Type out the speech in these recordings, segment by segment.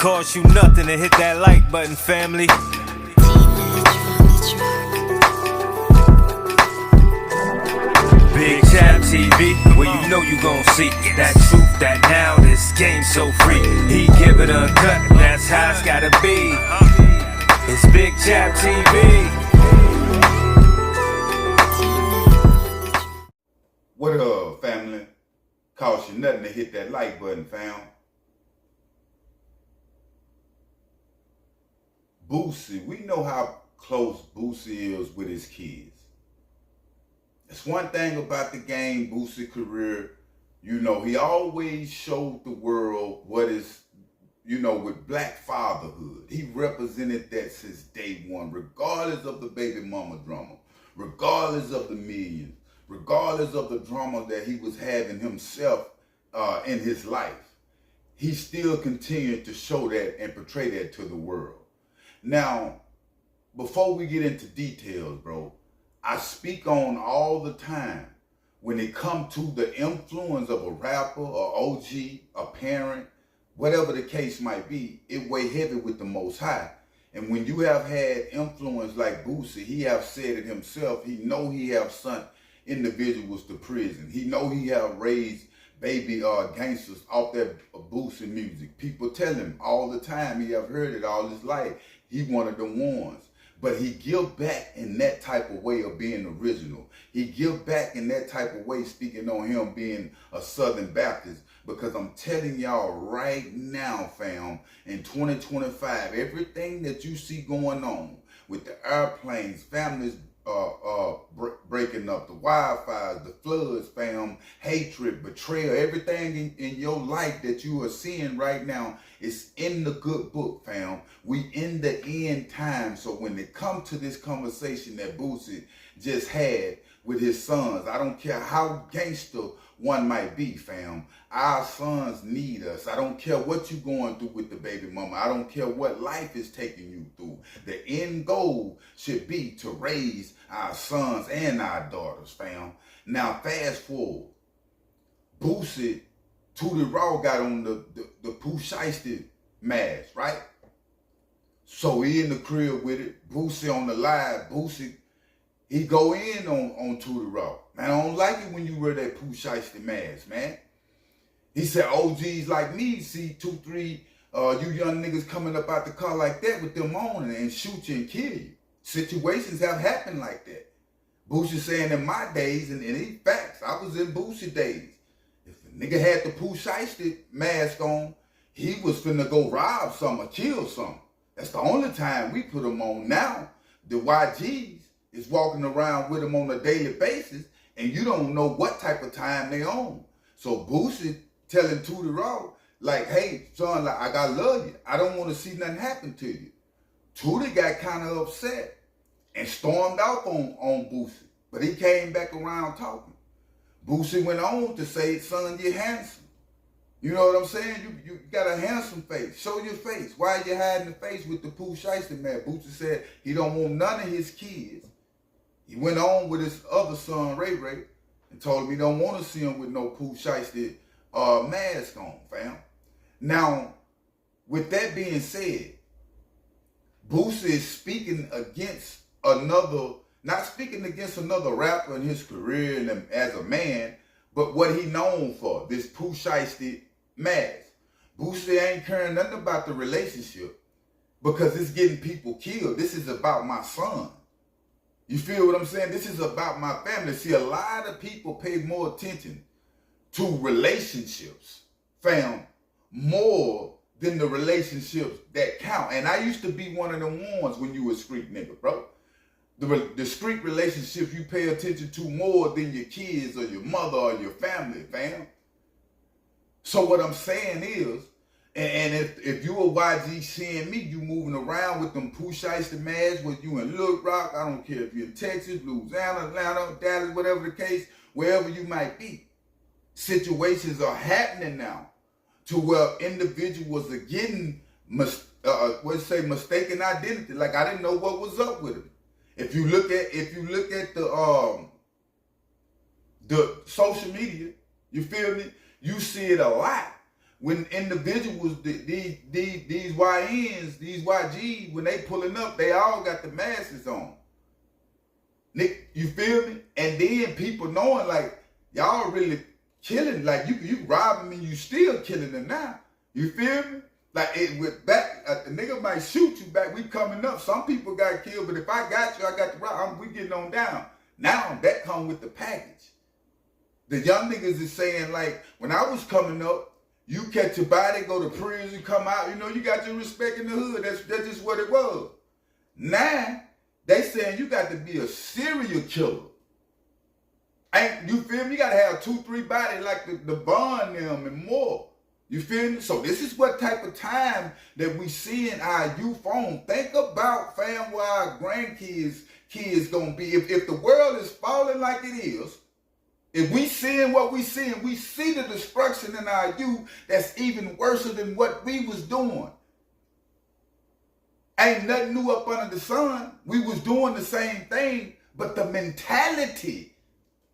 Cost you nothing to hit that like button, family. Big Chap TV, where you know you gon' see that truth, that now this game so free. He give it a cut, that's how it's gotta be. It's Big Chap TV. What up, family? Cost you nothing to hit that like button, fam. Boosie, we know how close Boosie is with his kids. It's one thing about the game, Boosie career, you know, he always showed the world what is, you know, with black fatherhood. He represented that since day one, regardless of the baby mama drama, regardless of the millions, regardless of the drama that he was having himself in his life. He still continued to show that and portray that to the world. Now, before we get into details, bro, I speak on all the time when it comes to the influence of a rapper, or OG, a parent, whatever the case might be, it weigh heavy with the Most High. And when you have had influence like Boosie, he have said it himself, he know he have sent individuals to prison. He know he have raised baby gangsters off that Boosie music. People tell him all the time, he have heard it all his life. He one of the ones. But he give back in that type of way of being original. He give back in that type of way, speaking on him being a Southern Baptist. Because I'm telling y'all right now, fam, in 2025, everything that you see going on with the airplanes, families breaking up, the wildfires, the floods, fam, hatred, betrayal, everything in your life that you are seeing right now is in the good book, fam. We in the end time. So when it comes to this conversation that Boosie just had with his sons, I don't care how gangster one might be, fam. Our sons need us. I don't care what you're going through with the baby mama. I don't care what life is taking you through. The end goal should be to raise our sons and our daughters, fam. Now, fast forward. Boosie, Tootie Raww got on the Pooh Shiesty mask, right? So he in the crib with it. Boosie on the live. Boosie, he go in on Tootie Raww. Man, I don't like it when you wear that Pooh Shiesty mask, man. He said, OGs like me see 2, 3, you young niggas coming up out the car like that with them on and shoot you and kill you. Situations have happened like that. Boosie saying in my days, and he facts, I was in Boosie days. If a nigga had the Pooh Shiesty mask on, he was finna go rob something or kill something. That's the only time we put him on. Now, the YGs is walking around with him on a daily basis, and you don't know what type of time they on. So Boosie telling Tootie Raww, like, hey, son, like, I gotta love you. I don't want to see nothing happen to you. Tootie got kind of upset and stormed off on Boosie. But he came back around talking. Boosie went on to say, son, you're handsome. You know what I'm saying? You got a handsome face. Show your face. Why are you hiding the face with the Pooh Shiesty man? Boosie said he don't want none of his kids. He went on with his other son, Ray Ray, and told him he don't want to see him with no Pooh Shiesty mask on, fam. Now, with that being said, Boosie is speaking against another, not speaking against another rapper in his career and as a man, but what he known for, this Pooh Shiesty mask. Boosie ain't caring nothing about the relationship because it's getting people killed. This is about my son. You feel what I'm saying? This is about my family. See, a lot of people pay more attention to relationships, fam, more than the relationships that count. And I used to be one of them ones when you a street nigga, bro. The street relationships you pay attention to more than your kids or your mother or your family, fam. So what I'm saying is, and if you a YG seeing me, you moving around with them Pooh Shiesty masks, whether you in Little Rock, I don't care if you're in Texas, Louisiana, Atlanta, Dallas, whatever the case, wherever you might be. Situations are happening now to where individuals are getting, mistaken identity. Like I didn't know what was up with him. If you look at the social media, you feel me? You see it a lot when individuals, these YNs, these YGs, when they pulling up, they all got the masks on. Nick, you feel me? And then people knowing like y'all really killing, like you robbing me, you still killing them now. You feel me? Like it with back, a nigga might shoot you back. We coming up. Some people got killed, but if I got you, I got the rob. We getting on down. Now that come with the package. The young niggas is saying like, when I was coming up, you catch your body, go to prison, come out. You know, you got your respect in the hood. That's just what it was. Now they saying you got to be a serial killer. Ain't you feel me? You gotta have 2-3 bodies like the Bond them and more. You feel me? So this is what type of time that we see in our youth on. Think about, fam, where our grandkids gonna be. If the world is falling like it is, if we seeing what we seeing, we see the destruction in our youth that's even worse than what we was doing. Ain't nothing new up under the sun. We was doing the same thing, but the mentality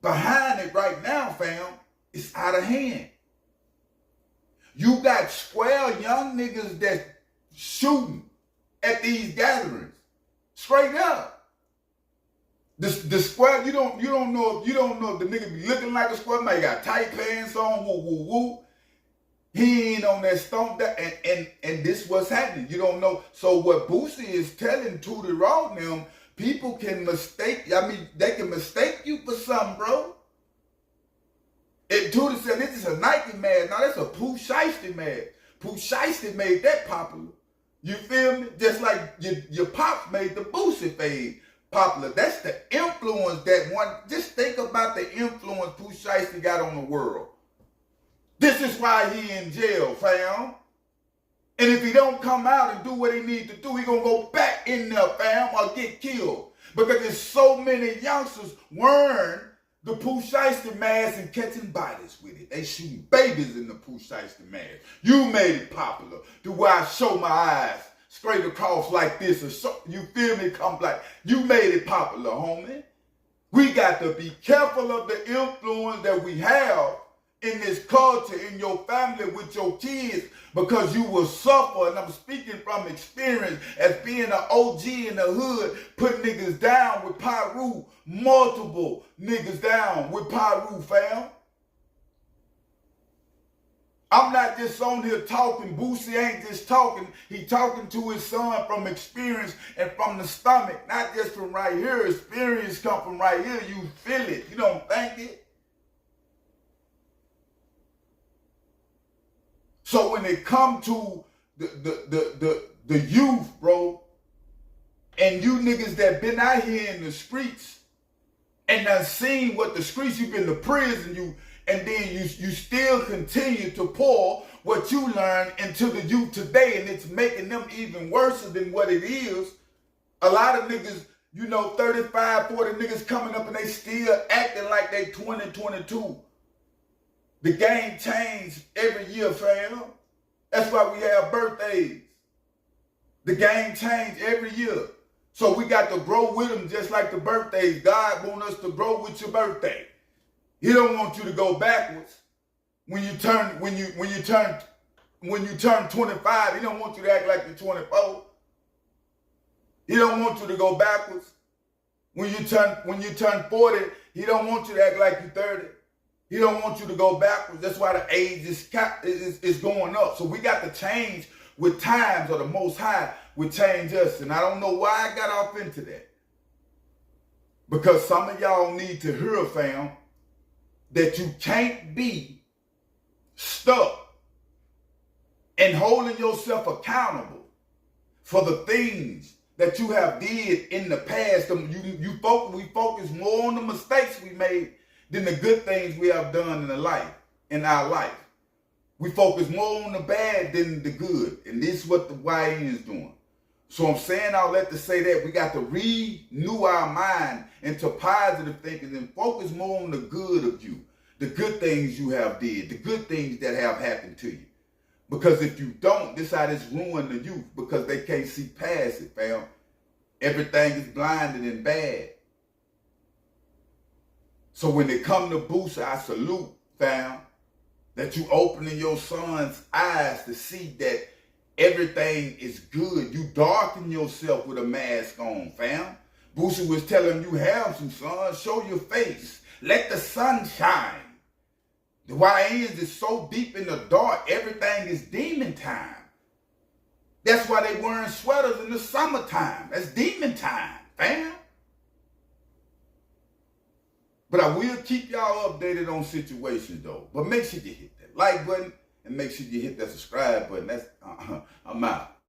behind it right now, fam, is out of hand. You got square young niggas that shooting at these gatherings. Straight up. The square, you don't know if the nigga be looking like a square, man, he got tight pants on, woo woo woo. He ain't on that stomp that and this what's happening. You don't know. So what Boosie is telling Tootie Raww them, people can mistake, they can mistake you for something, bro. Tootie said this is a Nike mask. Now that's a Pooh Shiesty mask. Pooh Shiesty made that popular. You feel me? Just like your pops made the Boosie fade popular. That's the influence that one. Just think about the influence Pooh Shiesty got on the world. This is why he in jail, fam. And if he don't come out and do what he need to do, he gonna go back in there, fam, or get killed. Because there's so many youngsters wearing the Pooh Shiesty mask and catching bodies with it. They shooting babies in the Pooh Shiesty mask. You made it popular. Do where I show my eyes straight across like this. Or so, you feel me? Come like, you made it popular, homie. We got to be careful of the influence that we have in this culture, in your family, with your kids, because you will suffer. And I'm speaking from experience as being an OG in the hood, putting niggas down with Pyru, multiple niggas down with Pyru, fam. I'm not just on here talking. Boosie ain't just talking. He talking to his son from experience and from the stomach, not just from right here. Experience come from right here. You feel it. You don't think it. So when it come to the youth, bro, and you niggas that been out here in the streets and done seen what the streets, you've been to prison, and then you still continue to pour what you learned into the youth today, and it's making them even worse than what it is. A lot of niggas, 35, 40 niggas coming up and they still acting like they 20, 22. The game changed every year, fam. That's why we have birthdays. The game changed every year. So we got to grow with them just like the birthdays. God wants us to grow with your birthday. He don't want you to go backwards. When you turn 25, he don't want you to act like you're 24. He don't want you to go backwards. When you turn 40, he don't want you to act like you're 30. He don't want you to go backwards. That's why the age is going up. So we got to change with times, or the Most High will change us. And I don't know why I got off into that. Because some of y'all need to hear, fam, that you can't be stuck and holding yourself accountable for the things that you have did in the past. We focus more on the mistakes we made than the good things we have done in our life. We focus more on the bad than the good. And this is what the YN is doing. So I'm saying all that to say that we got to renew our mind into positive thinking and focus more on the good of you, the good things you have did, the good things that have happened to you. Because if you don't, this how this ruin the youth, because they can't see past it, fam. Everything is blinded and bad. So when they come to Boosie, I salute, fam. that you opening your son's eyes to see that everything is good. You darken yourself with a mask on, fam. Boosie was telling you handsome, son, show your face. Let the sun shine. The YNs is so deep in the dark, everything is demon time. That's why they wearing sweaters in the summertime. That's demon time, fam. But I will keep y'all updated on situations though. But make sure you hit that like button and make sure you hit that subscribe button. I'm out.